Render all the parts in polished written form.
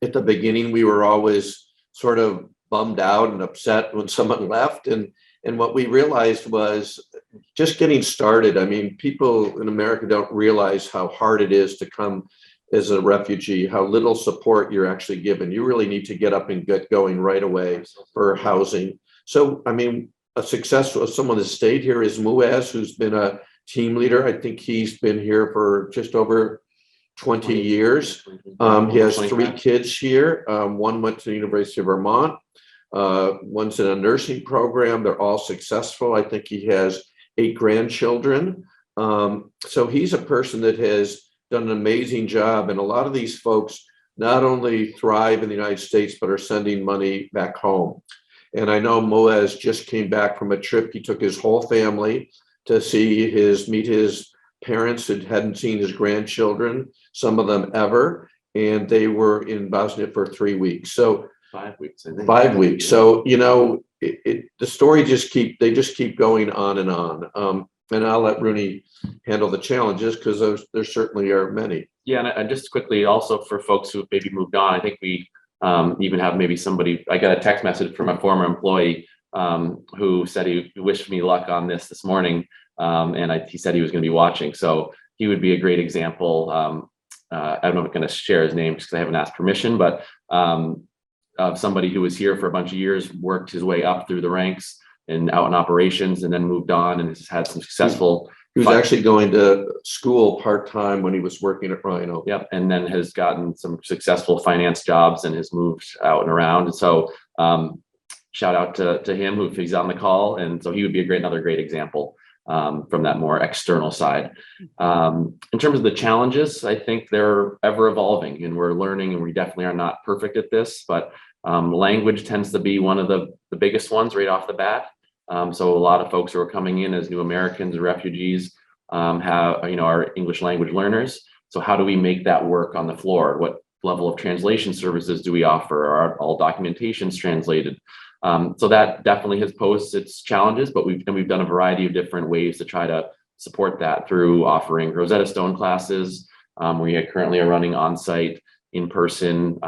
at the beginning, we were always sort of bummed out and upset when someone left. And what we realized was just getting started. I mean, people in America don't realize how hard it is to come as a refugee, how little support you're actually given. You really need to get up and get going right away for housing. So, I mean, someone that stayed here is Muaz, who's been a team leader. I think he's been here for just over 20 years. He has 3 kids here. One went to the University of Vermont. One's in a nursing program. They're all successful. I think he has 8 grandchildren. So he's a person that has done an amazing job. And a lot of these folks not only thrive in the United States, but are sending money back home. And I know Moaz just came back from a trip. He took his whole family to meet his parents that hadn't seen his grandchildren, some of them ever. And they were in Bosnia for 3 weeks. So 5 weeks, I think. 5 weeks. So, you know, the story just keep going on and on. And I'll let Rooney handle the challenges because there certainly are many. Yeah, and just quickly also for folks who maybe moved on, I think we even have maybe somebody, I got a text message from a former employee who said he wished me luck on this morning. And he said he was going to be watching. So he would be a great example. I don't know if I'm going to share his name just because I haven't asked permission, but of somebody who was here for a bunch of years, worked his way up through the ranks and out in operations, and then moved on and has had some successful. He was actually going to school part-time when he was working at Rhino. Yep, and then has gotten some successful finance jobs and has moved out and around. And so shout out to him if he's on the call. And so he would be another great example from that more external side. In terms of the challenges, I think they're ever evolving and we're learning, and we definitely are not perfect at this, but language tends to be one of the biggest ones right off the bat. So a lot of folks who are coming in as new Americans or refugees are English language learners. So how do we make that work on the floor? What level of translation services do we offer? Are all documentations translated? So that definitely has posed its challenges, but we've done a variety of different ways to try to support that through offering Rosetta Stone classes. We currently are running on-site, in-person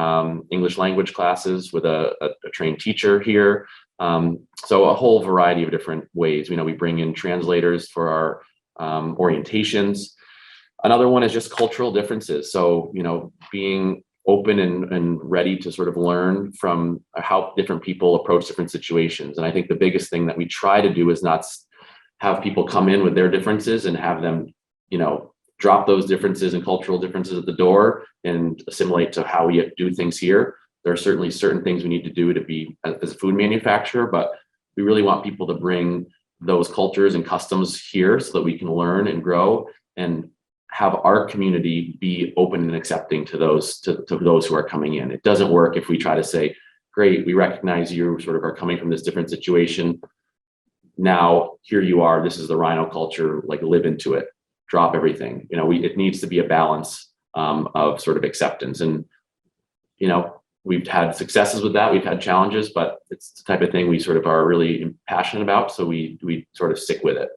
English language classes with a trained teacher here. So a whole variety of different ways. We bring in translators for our orientations. Another one is just cultural differences. So, being open and ready to sort of learn from how different people approach different situations. And I think the biggest thing that we try to do is not have people come in with their differences and have them, drop those differences and cultural differences at the door and assimilate to how we do things here. There are certainly certain things we need to do to be as a food manufacturer, but we really want people to bring those cultures and customs here so that we can learn and grow and have our community be open and accepting to those who are coming in. It doesn't work if we try to say, great, we recognize you sort of are coming from this different situation. Now here you are, this is the Rhino culture, like live into it, drop everything. It needs to be a balance of sort of acceptance. And, we've had successes with that. We've had challenges, but it's the type of thing we sort of are really passionate about. So we sort of stick with it.